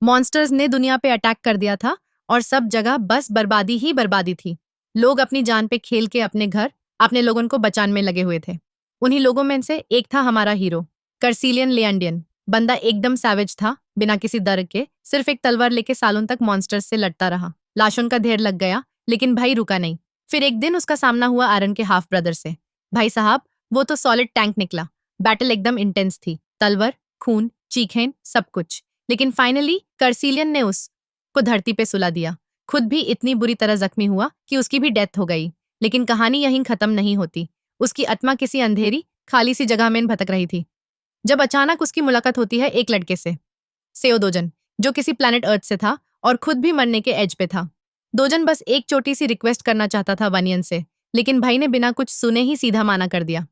Monsters ने दुनिया पे अटैक कर दिया था और सब जगह बस बर्बादी ही बर्बादी थी। लोग अपनी जान पे खेल के अपने घर, अपने लोगों को बचाने में लगे हुए थे। उन्हीं लोगों में से एक था हमारा हीरो, कर्सिलियन लियंडियन। बंदा एकदम सैवेज था, बिना किसी डर के सिर्फ एक तलवार लेके सालों तक मॉन्स्टर्स से लड़ता रहा। लाशों का ढेर लग गया, लेकिन भाई रुका नहीं। फिर एक दिन उसका सामना हुआ आयरन के हाफ ब्रदर से। भाई साहब, वो तो सॉलिड टैंक निकला। बैटल एकदम इंटेंस थी, तलवार, खून, चीखें, सब कुछ। लेकिन फाइनली कर्सिलियन ने उसको धरती पे सुला दिया। खुद भी इतनी बुरी तरह जख्मी हुआ कि उसकी भी डेथ हो गई। लेकिन कहानी यहीं खत्म नहीं होती। उसकी आत्मा किसी अंधेरी, खाली सी जगह में भटक रही थी, जब अचानक उसकी मुलाकात होती है एक लड़के से, सेओ दोजन, जो किसी प्लैनेट अर्थ से था और खुद भी मरने के एज पे था। दोजन बस एक छोटी सी रिक्वेस्ट करना चाहता था वनियन से, लेकिन भाई ने बिना कुछ सुने ही सीधा माना कर दिया।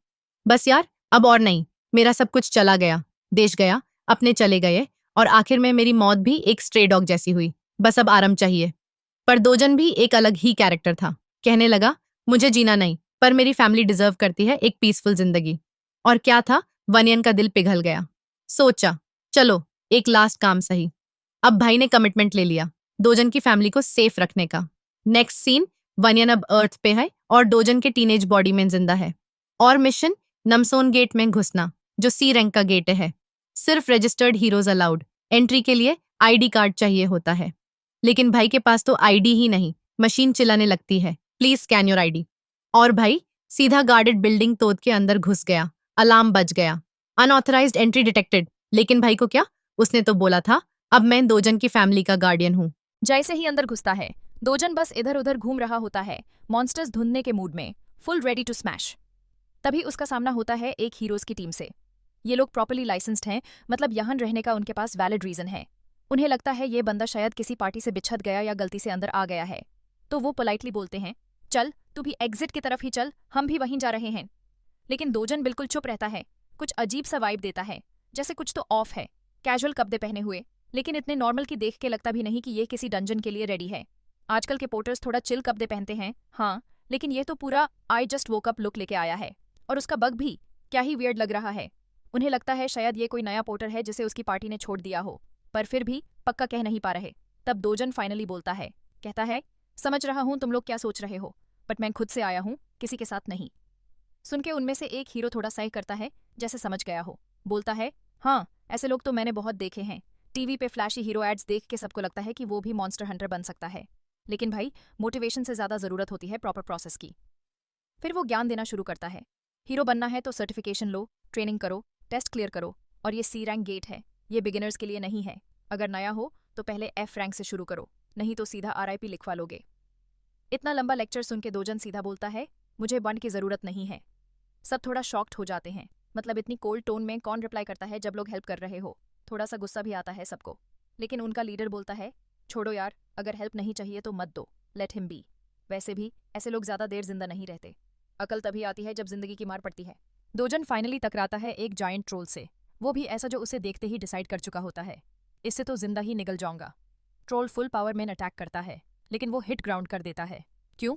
बस यार, अब और नहीं, मेरा सब कुछ चला गया, देश गया, अपने चले गए, और आखिर में मेरी मौत भी एक स्ट्रे डॉग जैसी हुई। बस अब आराम चाहिए। पर दोजन भी एक अलग ही कैरेक्टर था। कहने लगा, मुझे जीना नहीं, पर मेरी फैमिली डिजर्व करती है एक पीसफुल जिंदगी। और क्या था, वनियन का दिल पिघल गया। सोचा, चलो एक लास्ट काम सही। अब भाई ने कमिटमेंट ले लिया, दोजन की फैमिली को सेफ रखने का। नेक्स्ट सीन, वनियन अब अर्थ पे है और दोजन के टीनेज बॉडी में जिंदा है। और मिशन, नमसोन गेट में घुसना, जो सी रैंक का गेट है। सिर्फ रजिस्टर्ड हीरोज अलाउड। एंट्री के लिए आईडी कार्ड चाहिए होता है। लेकिन भाई के पास तो आईडी ही नहीं। मशीन चिल्लाने लगती है, प्लीज स्कैन योर आईडी। और भाई सीधा गार्डेड बिल्डिंग तोड़ के अंदर घुस गया। अलार्म बज गया, अनऑथराइज्ड एंट्री डिटेक्टेड। लेकिन भाई को क्या, उसने तो बोला था, अब मैं दोजन की फैमिली का गार्डियन हूँ। जैसे ही अंदर घुसता है, दोजन बस इधर उधर घूम रहा होता है, मॉन्स्टर्स ढूंढने के मूड में, फुल रेडी टू स्मैश। तभी उसका सामना होता है एक हीरोज की टीम से। ये लोग प्रॉपर्ली लाइसेंस्ड हैं, मतलब यहाँ रहने का उनके पास वैलिड रीजन है। उन्हें लगता है ये बंदा शायद किसी पार्टी से बिछड़ गया या गलती से अंदर आ गया है। तो वो पोलाइटली बोलते हैं, चल तू भी एग्जिट की तरफ ही चल, हम भी वहीं जा रहे हैं। लेकिन दोजन बिल्कुल चुप रहता है, कुछ अजीब सा वाइब देता है, जैसे कुछ तो ऑफ है। कैजुअल कपड़े पहने हुए, लेकिन इतने नॉर्मल की देख के लगता भी नहीं कि ये किसी डंजन के लिए रेडी है। आजकल के पोर्टर्स थोड़ा चिल कपड़े पहनते हैं, हाँ, लेकिन ये तो पूरा I just woke up look लेके आया है। और उसका बग भी क्या ही वियर्ड लग रहा है। उन्हें लगता है शायद ये कोई नया पोर्टर है जिसे उसकी पार्टी ने छोड़ दिया हो, पर फिर भी पक्का कह नहीं पा रहे। तब दोजन फाइनली बोलता है, कहता है, समझ रहा हूं तुम लोग क्या सोच रहे हो, बट मैं खुद से आया हूं, किसी के साथ नहीं। सुन के उनमें से एक हीरो थोड़ा सह करता है, जैसे समझ गया हो। बोलता है, हाँ, ऐसे लोग तो मैंने बहुत देखे हैं। टीवी पे फ्लैशी हीरो एड्स देख के सबको लगता है कि वो भी मॉन्स्टर हंटर बन सकता है। लेकिन भाई, मोटिवेशन से ज्यादा जरूरत होती है प्रॉपर प्रोसेस की। फिर वो ज्ञान देना शुरू करता है। हीरो बनना है तो सर्टिफिकेशन लो, ट्रेनिंग करो, टेस्ट क्लियर करो, और ये सी रैंक गेट है, ये बिगिनर्स के लिए नहीं है। अगर नया हो तो पहले एफ रैंक से शुरू करो, नहीं तो सीधा आरआईपी लिखवा लोगे। इतना लंबा लेक्चर सुन के दोजन सीधा बोलता है, मुझे बंड की जरूरत नहीं है। सब थोड़ा शॉक्ड हो जाते हैं, मतलब इतनी कोल्ड टोन में कौन रिप्लाई करता है जब लोग हेल्प कर रहे हो। थोड़ा सा गुस्सा भी आता है सबको। लेकिन उनका लीडर बोलता है, छोड़ो यार, अगर हेल्प नहीं चाहिए तो मत दो, लेट हिम बी। वैसे भी ऐसे लोग ज्यादा देर जिंदा नहीं रहते। अकल तभी आती है जब जिंदगी की मार पड़ती है। दोजन फाइनली टकराता है एक जायंट ट्रोल से, वो भी ऐसा जो उसे देखते ही डिसाइड कर चुका होता है, इससे तो जिंदा ही निकल जाऊंगा। ट्रोल फुल पावर में अटैक करता है, लेकिन वो हिट ग्राउंड कर देता है। क्यों?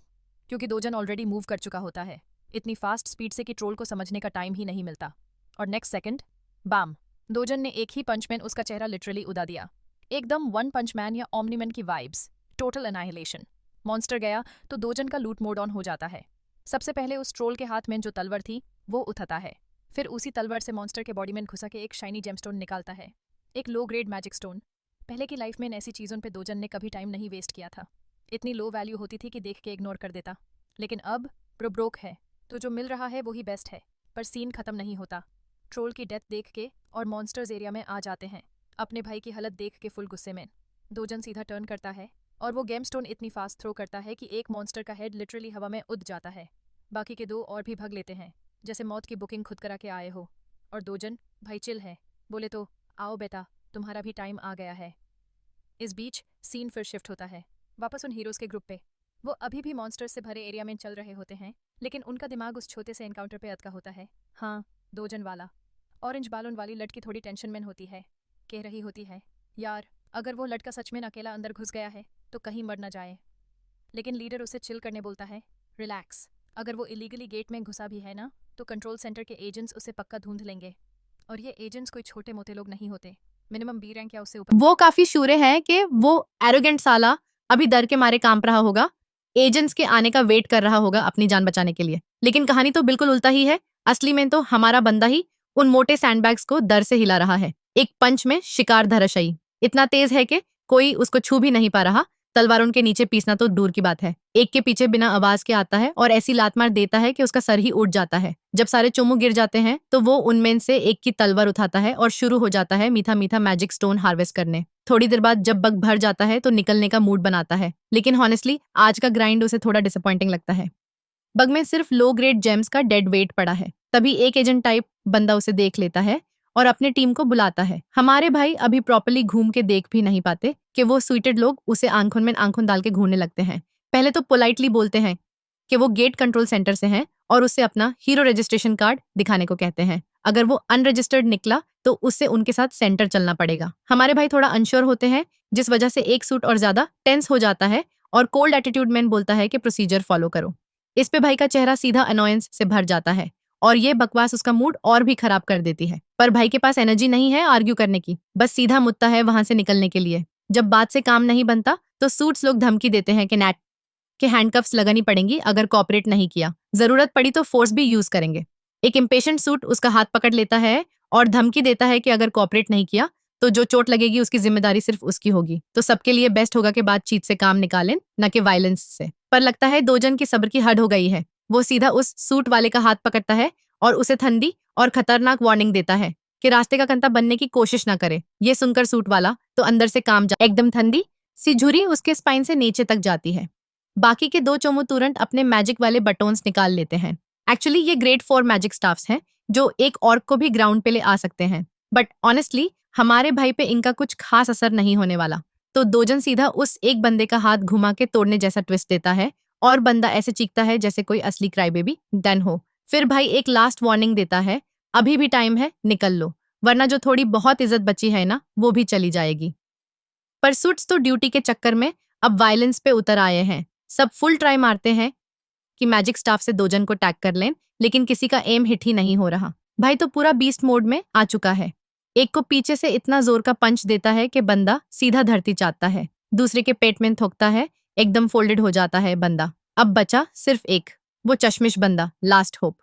क्योंकि दोजन ऑलरेडी मूव कर चुका होता है, इतनी फास्ट स्पीड से कि ट्रोल को समझने का टाइम ही नहीं मिलता। और नेक्स्ट सेकंड, बाम, दोजन ने एक ही पंच में उसका चेहरा लिटरली उड़ा दिया। एकदम वन पंच मैन या ओमनीमैन की वाइब्स, टोटल एनाहिलेशन। मॉन्स्टर गया तो दोजन का लूट मोड ऑन हो जाता है। सबसे पहले उस ट्रोल के हाथ में जो तलवार थी वो उठाता है, फिर उसी तलवार से मॉन्स्टर के बॉडी में घुसा के एक शाइनी जेमस्टोन निकालता है, एक लो ग्रेड मैजिक स्टोन। पहले की लाइफ में ऐसी चीज़ों पे दोजन ने कभी टाइम नहीं वेस्ट किया था। इतनी लो वैल्यू होती थी कि देख के इग्नोर कर देता। लेकिन अब ब्रोक है तो जो मिल रहा है वही बेस्ट है। पर सीन खत्म नहीं होता। ट्रोल की डेथ देख के और मॉन्स्टर्स एरिया में आ जाते हैं। अपने भाई की हालत देख के फुल गुस्से में दोजन सीधा टर्न करता है और वो गेम स्टोन इतनी फास्ट थ्रो करता है कि एक मॉन्स्टर का हेड लिटरली हवा में उड़ जाता है। बाकी के दो और भी भाग लेते हैं, जैसे मौत की बुकिंग खुद करा के आए हो। और दोजन भाई चिल है, बोले तो आओ बेटा, तुम्हारा भी टाइम आ गया है। इस बीच सीन फिर शिफ्ट होता है वापस उन हीरोज के ग्रुप पे। वो अभी भी मॉन्स्टर्स से भरे एरिया में चल रहे होते हैं, लेकिन उनका दिमाग उस छोटे से एनकाउंटर पे अटका होता है। हाँ, दोजन वाला ऑरेंज बालों वाली लड़की थोड़ी टेंशन में होती है, कह रही होती है, यार अगर वो लड़का सच में अकेला अंदर घुस गया है तो कहीं मर ना जाए। लेकिन लीडर उसे चिल करने बोलता है, रिलैक्स, अगर वो इलीगली गेट में घुसा भी है ना तो कंट्रोल सेंटर के एजेंट्स उसे पक्का ढूंढ लेंगे। और ये एजेंट्स कोई छोटे मोटे लोग नहीं होते, मिनिमम बी रैंक या उससे ऊपर। वो काफी शूरे हैं कि वो एरोगेंट साला अभी डर के मारे कांप रहा होगा, एजेंट्स के आने का वेट कर रहा होगा अपनी जान बचाने के लिए। लेकिन कहानी तो बिल्कुल उल्टा ही है। असली में तो हमारा बंदा ही उन मोटे सैंडबैग्स को डर से हिला रहा है। एक पंच में शिकार धराशायी, इतना तेज है कि कोई उसको छू भी नहीं पा रहा। तलवार उनके नीचे पीसना तो दूर की बात है, एक के पीछे बिना आवाज के आता है और ऐसी लात मार देता है कि उसका सर ही उठ जाता है। जब सारे चोमू गिर जाते हैं तो वो उनमें से एक की तलवार उठाता है और शुरू हो जाता है मीठा मीठा मैजिक स्टोन हार्वेस्ट करने। थोड़ी देर बाद जब बग भर जाता है तो निकलने का मूड बनाता है, लेकिन हॉनेस्टली आज का ग्राइंड उसे थोड़ा डिसअपॉइंटिंग लगता है। बग में सिर्फ लो ग्रेड जेम्स का डेड वेट पड़ा है। तभी एक एजेंट टाइप बंदा उसे देख लेता है और अपने टीम को बुलाता है। हमारे भाई अभी प्रॉपर्ली घूम के देख भी नहीं पाते कि वो स्वीटेड लोग उसे आंखों में आंखों डाल के घूरने लगते हैं। पहले तो पोलाइटली बोलते हैं कि वो गेट कंट्रोल सेंटर से हैं और उससे अपना हीरो रजिस्ट्रेशन कार्ड दिखाने को कहते हैं। अगर वो अनरजिस्टर्ड निकला तो उससे उनके साथ सेंटर चलना पड़ेगा। हमारे भाई थोड़ा अनश्योर होते हैं, जिस वजह से एक सूट और ज्यादा टेंस हो जाता है और कोल्ड एटीट्यूड मैन बोलता है कि प्रोसीजर फॉलो करो। इस पे भाई का चेहरा सीधा अनोयंस से भर जाता है और ये बकवास उसका मूड और भी खराब कर देती है। पर भाई के पास एनर्जी नहीं है आर्ग्यू करने की, बस सीधा मुद्दा है वहां से निकलने के लिए। जब बात से काम नहीं बनता तो सूट्स लोग धमकी देते हैं कि नैट के हैंडकफ्स लगानी पड़ेंगी अगर कॉपरेट नहीं किया, जरूरत पड़ी तो फोर्स भी यूज करेंगे। एक इम्पेशेंट सूट उसका हाथ पकड़ लेता है और धमकी देता है कि अगर कॉपरेट नहीं किया तो जो चोट लगेगी उसकी जिम्मेदारी सिर्फ उसकी होगी। तो सबके लिए बेस्ट होगा कि बातचीत से काम निकालें, न कि वायलेंस से। पर लगता है दो जन की सब्र की हद हो गई है। वो सीधा उस सूट वाले का हाथ पकड़ता है और उसे ठंडी और खतरनाक वार्निंग देता है कि रास्ते का कंता बनने की कोशिश ना करे। ये सुनकर सूट वाला तो अंदर से एकदम ठंडी सी झुरी उसके स्पाइन से नीचे तक जाती है। बाकी के दो चोमू तुरंत अपने मैजिक वाले बटोन्स निकाल लेते हैं। एक्चुअली ये ग्रेड 4 मैजिक स्टाफ्स हैं जो एक ऑर्क को भी ग्राउंड पे ले आ सकते हैं, बट ऑनेस्टली हमारे भाई पे इनका कुछ खास असर नहीं होने वाला। तो दोजन सीधा उस एक बंदे का हाथ घुमा के तोड़ने जैसा ट्विस्ट देता है और बंदा ऐसे चीखता है जैसे कोई असली क्राई बेबी डन हो। फिर भाई एक लास्ट वार्निंग देता है, अभी भी टाइम है, निकल लो, वरना जो थोड़ी बहुत इज्जत बची है ना वो भी चली जाएगी। पर सुट्स तो ड्यूटी के चक्कर में अब वायलेंस पे उतर आए हैं। सब फुल ट्राई मारते हैं कि मैजिक स्टाफ से दोजन को टैग कर लें, लेकिन किसी का एम हिट ही नहीं हो रहा। भाई तो पूरा बीस्ट मोड में आ चुका है। एक को पीछे से इतना जोर का पंच देता है कि बंदा सीधा धरती चाटता है, दूसरे के पेट में थोकता है, एकदम फोल्डेड हो जाता है बंदा। अब बचा सिर्फ एक, वो चश्मिश बंदा, लास्ट होप।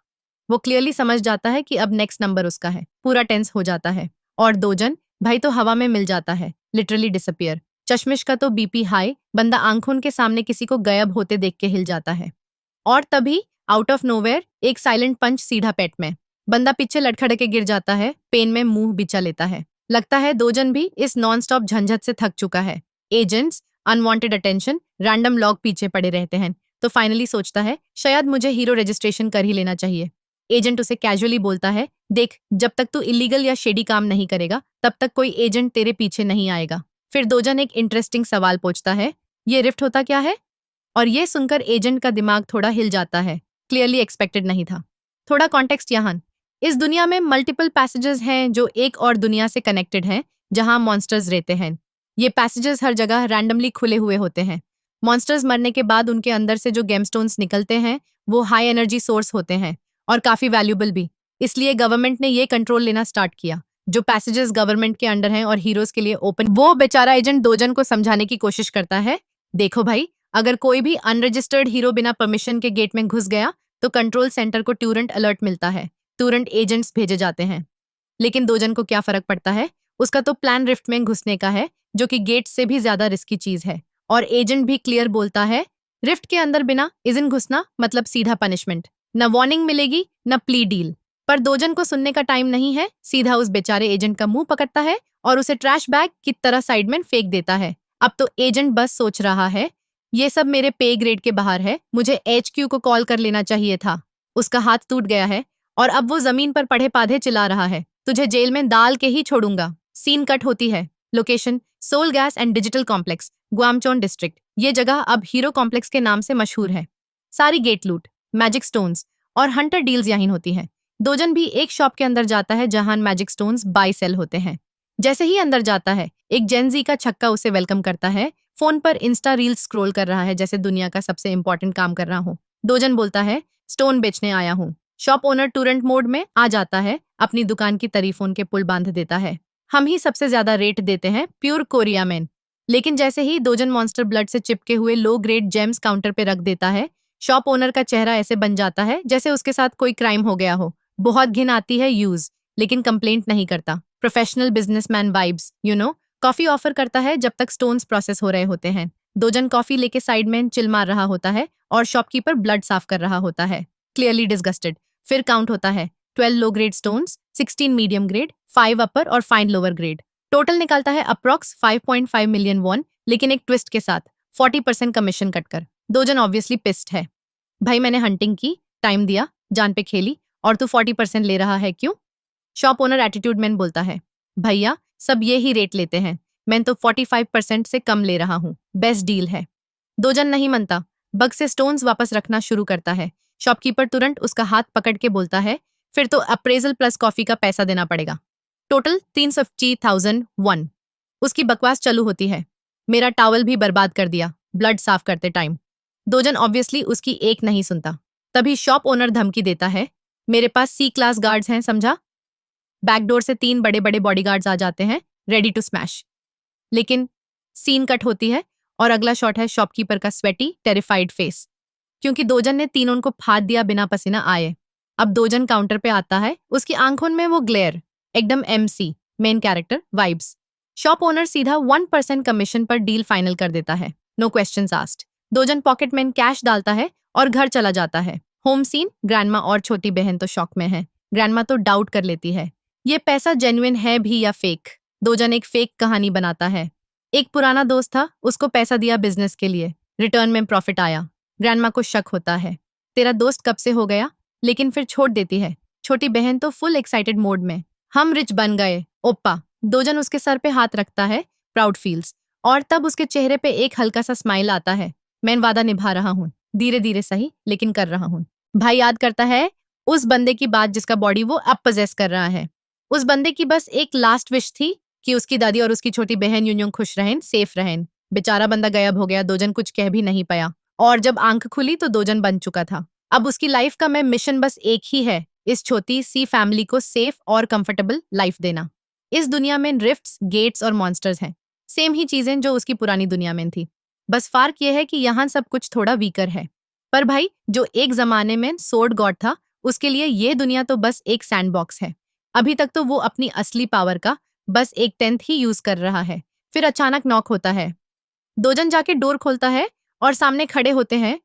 वो क्लियरली समझ जाता है कि अब नेक्स्ट नंबर उसका है। पूरा टेंस हो जाता है और दोजन भाई तो हवा में मिल जाता है, लिटरली डिसअपियर। चश्मिश का तो बीपी हाई, बंदा आंखों के सामने किसी को गायब होते देख के हिल जाता है। और तभी आउट ऑफ नोवेयर एक साइलेंट पंच सीधा पेट में। बंदा पीछे लटखड़ के गिर जाता है, पेन में मुंह बिचा लेता है। लगता है दोजन भी इस नॉन स्टॉप झंझट से थक चुका है। Agents, unwanted attention, random log पीछे पड़े रहते हैं। तो फाइनली सोचता है शायद मुझे हीरो रजिस्ट्रेशन कर ही लेना चाहिए। एजेंट उसे कैजुअली बोलता है, देख जब तक तू इलीगल या शेडी काम नहीं करेगा तब तक कोई एजेंट तेरे पीछे नहीं आएगा। फिर दोजन एक इंटरेस्टिंग सवाल पूछता है, ये रिफ्ट होता क्या है? और ये सुनकर एजेंट का दिमाग थोड़ा हिल जाता है, क्लियरली एक्सपेक्टेड नहीं था। थोड़ा कॉन्टेक्स्ट यहाँ, इस दुनिया में मल्टीपल पैसेजेस हैं जो एक और दुनिया से कनेक्टेड हैं जहां मॉन्स्टर्स रहते हैं। ये पैसेजेस हर जगह रैंडमली खुले हुए होते हैं। मॉन्स्टर्स मरने के बाद उनके अंदर से जो गेमस्टोन्स निकलते हैं वो हाई एनर्जी सोर्स होते हैं और काफी वैल्यूबल भी। इसलिए गवर्नमेंट ने ये कंट्रोल लेना स्टार्ट किया। जो पैसेजेस गवर्नमेंट के अंडर हैं और हीरोज के लिए ओपन, वो बेचारा एजेंट दोजन को समझाने की कोशिश करता है, देखो भाई अगर कोई भी अनरजिस्टर्ड हीरो बिना परमिशन के गेट में घुस गया तो कंट्रोल सेंटर को तुरंत अलर्ट मिलता है, तुरंत एजेंट्स भेजे जाते हैं। लेकिन दोजन को क्या फर्क पड़ता है, उसका तो प्लान रिफ्ट में घुसने का है जो कि गेट से भी ज्यादा रिस्की चीज है। और एजेंट भी क्लियर बोलता है, रिफ्ट के अंदर बिना इजन घुसना मतलब सीधा पनिशमेंट, न वार्निंग मिलेगी न प्ली डील। पर दोजन को सुनने का टाइम नहीं है, सीधा उस बेचारे एजेंट का मुंह पकड़ता है और उसे ट्रैश बैग की तरह साइड में फेंक देता है। अब तो एजेंट बस सोच रहा है, ये सब मेरे पे ग्रेड के बाहर है, मुझे HQ को कॉल कर लेना चाहिए था। उसका हाथ टूट गया है और अब वो जमीन पर पड़े पाधे चिल्ला रहा है, तुझे जेल में डाल के ही छोड़ूंगा। सीन कट होती है। Location Seoul gas and digital complex, Gwacheon district. ये जगह अब हीरो कॉम्प्लेक्स के नाम से मशहूर है। सारी गेट लूट, मैजिक स्टोन्स और हंटर डील्स यहीं होती हैं। दोजन भी एक शॉप के अंदर जाता है जहां मैजिक स्टोन्स बाय सेल होते हैं। जैसे ही अंदर जाता है एक जेनजी का छक्का उसे वेलकम करता है, फोन पर इंस्टा रील्स स्क्रॉल कर रहा है जैसे दुनिया का सबसे इंपॉर्टेंट काम कर रहा हो। दोजन बोलता है, स्टोन बेचने आया हूँ। शॉप ओनर टूरेंट मोड में आ जाता है, अपनी दुकान की तारीफों के पुल बांध देता है। हम ही सबसे ज्यादा रेट देते हैं, प्योर कोरिया मैन। लेकिन जैसे ही दोजन मॉन्स्टर ब्लड से चिपके हुए लो ग्रेड जेम्स काउंटर पे रख देता है, शॉप ओनर का चेहरा ऐसे बन जाता है जैसे उसके साथ कोई क्राइम हो गया हो। बहुत घिन आती है यूज, लेकिन कंप्लेंट नहीं करता। Professional businessman vibes, coffee offer करता है जब तक स्टोन्स प्रोसेस हो रहे होते हैं। दोजन कॉफी लेके साइड में चिल मार रहा होता है और शॉपकीपर ब्लड साफ कर रहा होता है, क्लियरली डिसगस्टेड। फिर काउंट होता है 12 low grade stones, 16 medium grade, 5 अपर और 5 लोअर ग्रेड। टोटल निकालता है अप्रॉक्स 5.5 मिलियन वॉन, लेकिन एक ट्विस्ट के साथ 40% कमीशन कट कर। दोजन ऑब्वियसली पिस्ड है। भाई मैंने हंटिंग की, टाइम दिया, जान पे खेली, और तू 40% ले रहा है क्यों? शॉप ओनर एटीट्यूड मैन बोलता है, भैया सब ये ही रेट लेते हैं, मैं तो 45% से कम ले रहा हूँ, बेस्ट डील है। दोजन नहीं मनता, बग से स्टोन्स वापस रखना शुरू करता है। शॉपकीपर तुरंत उसका हाथ पकड़ के बोलता है, फिर तो अप्रेजल प्लस कॉफी का पैसा देना पड़ेगा, टोटल 350,001। उसकी बकवास चालू होती है, मेरा टॉवल भी बर्बाद कर दिया ब्लड साफ करते टाइम। दोजन ऑब्वियसली उसकी एक नहीं सुनता। तभी शॉप ओनर धमकी देता है, मेरे पास सी क्लास गार्ड्स हैं, समझा? बैकडोर से 3 बड़े बड़े बॉडीगार्ड्स आ जाते हैं, रेडी टू स्मैश। लेकिन सीन कट होती है और अगला शॉट है शॉपकीपर का स्वेटी टेरिफाइड फेस, क्योंकि दोजन ने तीनों को फाड़ दिया बिना पसीना आए। अब दोजन काउंटर पे आता है, उसकी आंखों में वो ग्लेयर, एकदम MC main character vibes. Shop owner सीधा 1% कमीशन पर डील फाइनल कर देता है, नो क्वेश्चंस आस्क्ड। दोजन पॉकेट में कैश डालता है और घर चला जाता है। होम सीन, ग्रैंडमा और छोटी बहन तो शॉक में है। ग्रैंडमा तो डाउट कर लेती है, ये पैसा जेन्युइन है भी या फेक। दोजन एक फेक कहानी बनाता है। एक पुराना दोस्त था, उसको पैसा दिया बिजनेस के लिए, रिटर्न में प्रॉफिट आया। ग्रैंडमा को शक होता है, तेरा दोस्त कब से हो गया, लेकिन फिर छोड़ देती है। छोटी बहन तो फुल एक्साइटेड मोड में, हम रिच बन गए ओप्पा। दोजन उसके सर पे हाथ रखता है, प्राउड फील्स, और तब उसके चेहरे पे एक हल्का सा स्माइल आता है। मैं वादा निभा रहा हूँ, धीरे धीरे सही लेकिन कर रहा हूँ। भाई याद करता है उस बंदे की बात जिसका बॉडी वो अब पजेस कर रहा है। उस बंदे की बस एक लास्ट विश थी कि उसकी दादी और उसकी छोटी बहन यूं खुश रहें, सेफ रहें। बेचारा बंदा गायब हो गया, दोजन कुछ कह भी नहीं पाया, और जब आंख खुली तो दोजन बन चुका था। अब उसकी लाइफ का मैं मिशन बस एक ही है, इस छोटी सी फैमिली को सेफ और कंफर्टेबल लाइफ देना। इस दुनिया में रिफ्ट्स, गेट्स और मॉन्स्टर्स हैं, सेम ही चीजें जो उसकी पुरानी दुनिया में थी, बस फर्क यह है कि यहाँ सब कुछ थोड़ा वीकर है। पर भाई जो एक जमाने में सोर्ड गॉड था, उसके लिए ये दुनिया तो बस एक सैंडबॉक्स है। अभी तक तो वो अपनी असली पावर का बस 1/10 ही यूज कर रहा है। फिर अचानक नॉक होता है। दोजन जाके डोर खोलता है और सामने खड़े होते हैं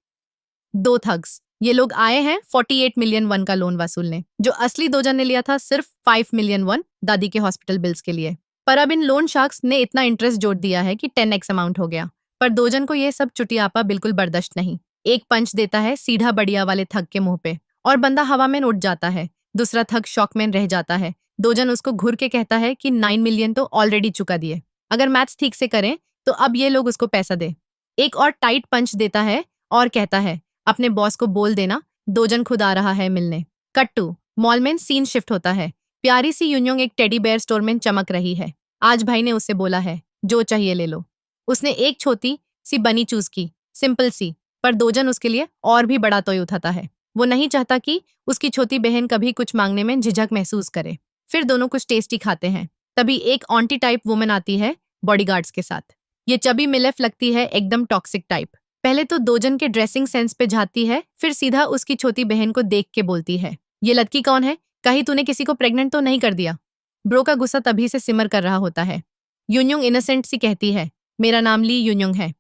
2 थग्स। ये लोग आए हैं 48 मिलियन वन का लोन वसूलने, जो असली दोजन ने लिया था सिर्फ 5 मिलियन वन दादी के हॉस्पिटल बिल्स के लिए। पर अब इन लोन शार्क्स ने इतना इंटरेस्ट जोड़ दिया है कि 10x अमाउंट हो गया। पर दोजन को ये सब चुटियापा बिल्कुल बर्दाश्त नहीं। एक पंच देता है सीधा बढ़िया वाले थग के मुंह पे, और बंदा हवा में उड़ जाता है। दूसरा थग शॉक में रह जाता है। दोजन उसको घूर के कहता है कि 9 मिलियन तो ऑलरेडी चुका दिए, अगर मैथ्स ठीक से करें तो अब ये लोग उसको पैसा दे। एक और टाइट पंच देता है और कहता है, अपने बॉस को बोल देना दोजन खुद आ रहा है मिलने। कट टू मॉल में सीन शिफ्ट होता है। प्यारी सी यून्योंग एक टेडी बेयर स्टोर में चमक रही है। आज भाई ने उससे बोला है, जो चाहिए ले लो। उसने एक छोटी सी बनी चूज की, सिंपल सी, पर दोजन उसके लिए और भी बड़ा तोय उठाता है। वो नहीं चाहता कि उसकी छोटी बहन कभी कुछ मांगने में झिझक महसूस करे। फिर दोनों कुछ टेस्टी खाते हैं। तभी एक ऑन्टी टाइप वुमन आती है बॉडीगार्ड्स के साथ। ये चबी मिलेफ लगती है, एकदम टॉक्सिक टाइप। पहले तो दोजन के ड्रेसिंग सेंस पे जाती है, फिर सीधा उसकी छोटी बहन को देख के बोलती है, ये लड़की कौन है, कहीं तूने किसी को प्रेग्नेंट तो नहीं कर दिया? ब्रो का गुस्सा तभी से सिमर कर रहा होता है। यून्योंग इनोसेंट सी कहती है, मेरा नाम ली यून्योंग है।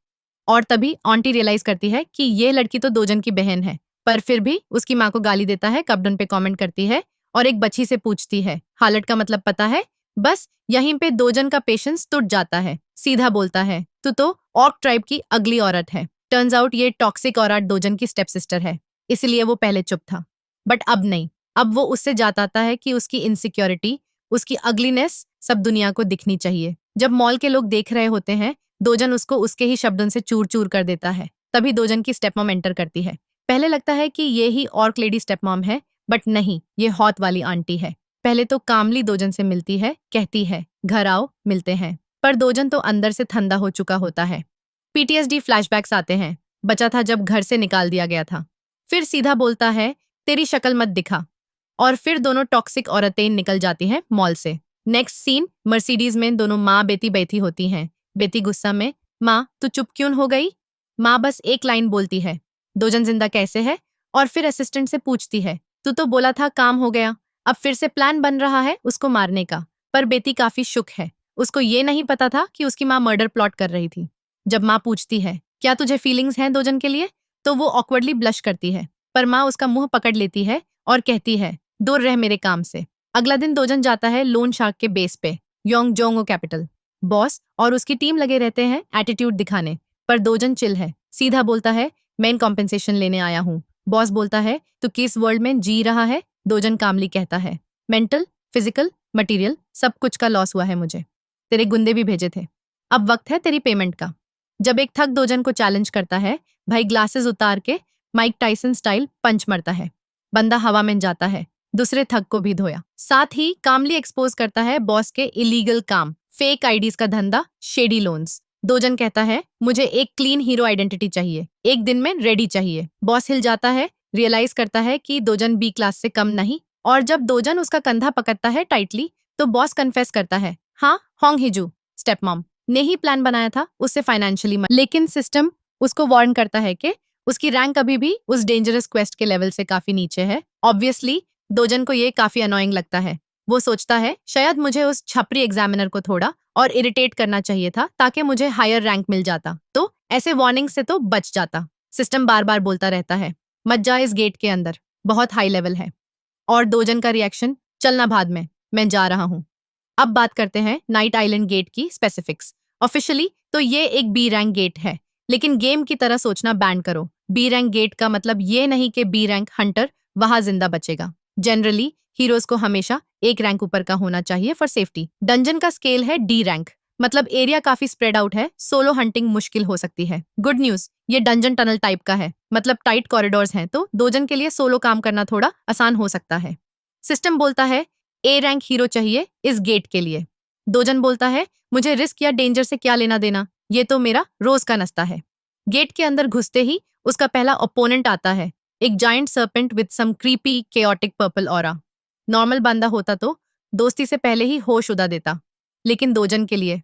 और तभी ऑन्टी रियलाइज करती है कि ये लड़की तो दोजन की बहन है, पर फिर भी उसकी माँ को गाली देता है, कपड़न पे कमेंट करती है और एक बच्ची से पूछती है, हालत का मतलब पता है? बस यहीं पे दोजन का पेशेंस टूट जाता है। सीधा बोलता है, तू तो ऑर्क ट्राइब की अगली औरत है। टर्न्स आउट ये टॉक्सिक औरत दोजन की स्टेप सिस्टर है, इसलिए वो पहले चुप था, बट अब नहीं। अब वो उससे जाता है कि उसकी इनसिक्योरिटी, उसकी अगलीनेस सब दुनिया को दिखनी चाहिए। जब मॉल के लोग देख रहे होते हैं, दोजन उसको उसके ही शब्दों से चूर चूर कर देता है। तभी दोजन की स्टेप मॉम एंटर करती है। पहले लगता है कि ये ही ऑर्क लेडी स्टेप मॉम है, बट नहीं, ये हॉट वाली आंटी है। पहले तो कामली दोजन से मिलती है, कहती है घर आओ मिलते हैं, पर दोजन तो अंदर से ठंडा हो चुका होता है। PTSD फ्लैशबैक्स आते हैं, बचा था जब घर से निकाल दिया गया था। फिर सीधा बोलता है, तेरी शक्ल मत दिखा, और फिर दोनों टॉक्सिक औरतें निकल जाती हैं मॉल से। नेक्स्ट सीन, मर्सिडीज में दोनों माँ बेटी बैठी होती हैं। बेटी गुस्सा में, माँ तू चुप क्यों हो गई? माँ बस एक लाइन बोलती है, दोजन जिंदा कैसे है? और फिर असिस्टेंट से पूछती है, तू तो बोला था काम हो गया, अब फिर से प्लान बन रहा है उसको मारने का। पर बेटी काफी शुक है, उसको ये नहीं पता था कि उसकी माँ मर्डर प्लॉट कर रही थी। जब माँ पूछती है, क्या तुझे फीलिंग्स हैं दोजन के लिए? तो वो ऑकवर्डली ब्लश करती है, पर माँ उसका मुंह पकड़ लेती है और कहती है, दूर रह मेरे काम से। अगला दिन दोजन जाता है लोन शार्क के बेस पे, योंगजोंगो कैपिटल। बॉस और उसकी टीम लगे रहते हैं एटीट्यूड दिखाने, पर दोजन चिल है, सीधा बोलता है, मैं कॉम्पेंसेशन लेने आया हूँ। बॉस बोलता है, तू किस वर्ल्ड में जी रहा है? दोजन कामली कहता है, मेंटल, फिजिकल, मटेरियल सब कुछ का लॉस हुआ है मुझे। तेरे गुंडे भी भेजे थे, अब वक्त है तेरी पेमेंट का। जब एक थक दोजन को चैलेंज करता है, भाई ग्लासेस उतार के माइक टाइसन स्टाइल पंच मरता है। बंदा हवा में जाता है, दूसरे थक को भी धोया। साथ ही कामली एक्सपोज करता है बॉस के इलीगल काम, फेक आईडीज का धंधा, शेडी लोन्स। दोजन कहता है, मुझे एक क्लीन हीरो आइडेंटिटी चाहिए, एक दिन में रेडी चाहिए। बॉस हिल जाता है, रियलाइज करता है कि दोजन बी क्लास से कम नहीं, और जब दोजन उसका कंधा पकड़ता है टाइटली, तो बॉस कन्फेस करता है, हाँ होंग हिजू स्टेप मॉम ने ही प्लान बनाया था उससे फाइनेंशियली, लेकिन सिस्टम उसको वार्न करता है कि उसकी रैंक अभी भी उस डेंजरस क्वेस्ट के लेवल से काफी नीचे है। ऑब्वियसली दोजन को ये काफी अनोइंग लगता है। वो सोचता है, शायद मुझे उस छपरी एग्जामिनर को थोड़ा और इरिटेट करना चाहिए था ताकि मुझे हायर रैंक मिल जाता, तो ऐसे वार्निंग से तो बच जाता। सिस्टम बार बार बोलता रहता है, मत जा इस गेट के अंदर, बहुत हाई लेवल है। और दोजन का रिएक्शन, चलना बाद में, मैं जा रहा हूँ। अब बात करते हैं नाइट आइलैंड गेट की स्पेसिफिक्स। ऑफिशियली तो ये एक बी रैंक गेट है, लेकिन गेम की तरह सोचना बैंड करो। बी रैंक गेट का मतलब ये नहीं कि बी रैंक हंटर वहां जिंदा बचेगा। जनरली हीरोज को हमेशा एक रैंक ऊपर का होना चाहिए फॉर सेफ्टी। डंजन का स्केल है डी रैंक, मतलब एरिया काफी स्प्रेड आउट है, सोलो हंटिंग मुश्किल हो सकती है। गुड न्यूज, ये डंजन टनल टाइप का है, मतलब टाइट कॉरिडोर्स हैं, तो दोजन के लिए सोलो काम करना थोड़ा आसान हो सकता है। सिस्टम बोलता है, ए रैंक हीरो चाहिए इस गेट के लिए। दोजन बोलता है, मुझे रिस्क या डेंजर से क्या लेना देना, ये तो मेरा रोज का नाश्ता है। गेट के अंदर घुसते ही उसका पहला ओपोनेंट आता है, एक giant serpent with some creepy chaotic purple aura. Normal बंदा होता तो दोस्ती से पहले ही होश उड़ा देता, लेकिन दोजन के लिए,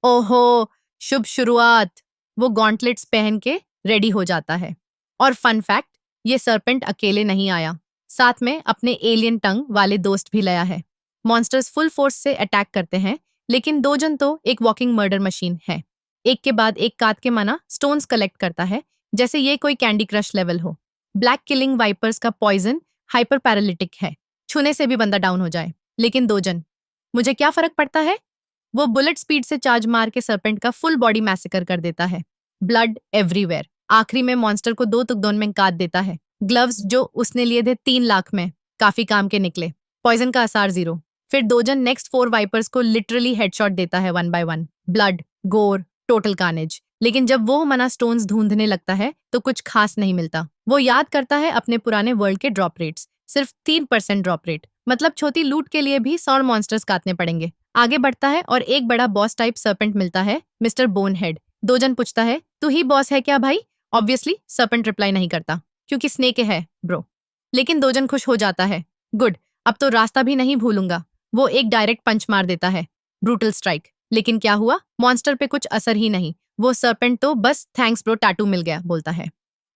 ओहो, शुभ शुरुआत। वो गॉन्टलेट्स पहन के रेडी हो जाता है। और फन फैक्ट, ये सर्पेंट अकेले नहीं आया, साथ में अपने एलियन टंग वाले दोस्त भी लाया है। मॉन्स्टर्स फुल फोर्स से अटैक करते हैं, लेकिन दोजन तो एक वॉकिंग मर्डर मशीन है। एक के बाद एक काट के माना स्टोन्स कलेक्ट करता है, जैसे ये कोई कैंडी क्रश लेवल हो। ब्लैक किलिंग वाइपर्स का पॉइजन हाइपर पैरालिटिक है, छूने से भी बंदा डाउन हो जाए। लेकिन दोजन, मुझे क्या फर्क पड़ता है? वो बुलेट स्पीड से चार्ज मार के सर्पेंट का फुल बॉडी मैसेकर कर देता है, ब्लड एवरीवेयर। आखिरी में मॉन्स्टर को दो टुकड़ों में काट देता है। ग्लव्स जो उसने लिए थे 3 लाख में, काफी काम के निकले। पॉइजन का असर 0। फिर दोजन नेक्स्ट 4 वाइपर्स को लिटरली हेडशॉट देता है 1 बाय 1। ब्लड, गोर, टोटल कार्नेज। लेकिन जब वो मना स्टोन्स ढूंढने लगता है तो कुछ खास नहीं मिलता। वो याद करता है अपने पुराने वर्ल्ड के ड्रॉप रेट्स, सिर्फ 3% ड्रॉप रेट, मतलब छोटी लूट के लिए भी 100 मॉन्स्टर्स काटने पड़ेंगे। आगे बढ़ता है और एक बड़ा बॉस टाइप सर्पेंट मिलता है, मिस्टर बोनहेड। दोजन पूछता है, तू ही बॉस है क्या भाई? ऑब्वियसली सर्पेंट रिप्लाई नहीं करता, क्योंकि स्नेक है ब्रो। लेकिन दोजन खुश हो जाता है, गुड, अब तो रास्ता भी नहीं भूलूंगा। वो एक डायरेक्ट पंच मार देता है, ब्रूटल स्ट्राइक। लेकिन क्या हुआ? मॉन्स्टर पे कुछ असर ही नहीं। वो सर्पेंट तो बस थैंक्स ब्रो टैटू मिल गया बोलता है।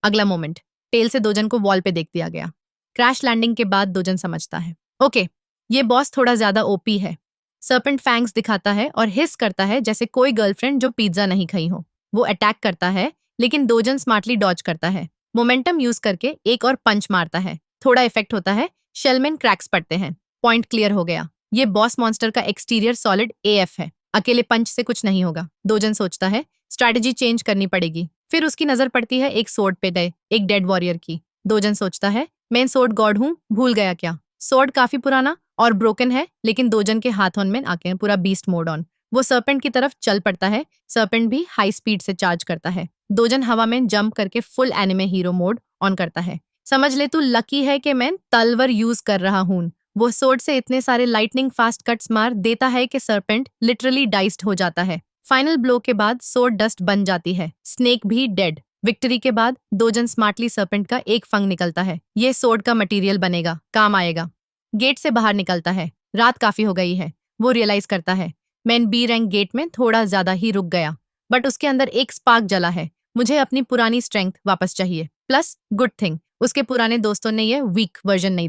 अगला मोमेंट, टेल से दोजन को वॉल पे देख दिया गया। क्रैश लैंडिंग के बाद दोजन समझता है, ओके, ये बॉस थोड़ा ज्यादा ओपी है। सर्पेंट फैंग्स दिखाता है और हिस करता है जैसे कोई गर्लफ्रेंड जो पिज्जा नहीं खाई हो। वो अटैक करता है, लेकिन दोजन स्मार्टली डॉज करता है। मोमेंटम यूज करके एक और पंच मारता है, थोड़ा इफेक्ट होता है, शेलमेन क्रैक्स पड़ते हैं। पॉइंट क्लियर हो गया। ये बॉस मॉन्स्टर का एक्सटीरियर सॉलिड एएफ है, अकेले पंच से कुछ नहीं होगा। दोजन सोचता है, स्ट्रैटेजी चेंज करनी पड़ेगी। फिर उसकी नजर पड़ती है एक सोर्ड पे गए, एक डेड वॉरियर की। दोजन सोचता है, मैं सोर्ड गॉड हूँ, भूल गया क्या? सोर्ड काफी पुराना और ब्रोकन है, लेकिन दोजन के हाथों में आके पूरा बीस्ट मोड ऑन। वो सर्पेंट की तरफ चल पड़ता है, सर्पेंट भी हाई स्पीड से चार्ज करता है। दोजन हवा में जंप करके full anime hero mode on करता है। समझ ले तू लकी है कि मैं तलवर यूज कर रहा हूँ। वो सोर्ड से इतने सारे लाइटनिंग फास्ट कट्स मार देता है कि सर्पेंट लिटरली डाइस्ड हो जाता है। फाइनल ब्लो के बाद सोर्ड डस्ट बन जाती है, स्नेक भी डेड। विक्ट्री के बाद दोजन स्मार्टली सर्पेंट का एक फंग निकलता है, ये सोर्ड का मटेरियल बनेगा, काम आएगा। गेट से बाहर निकलता है, रात काफी हो गई है। वो रियलाइज करता है मैं बी रैंक गेट में थोड़ा ज्यादा ही रुक गया, बट उसके अंदर एक स्पार्क जला है। मुझे अपनी पुरानी स्ट्रेंथ वापस चाहिए। प्लस गुड थिंग उसके पुराने दोस्तों ने ये वीक वर्जन नहीं देखा।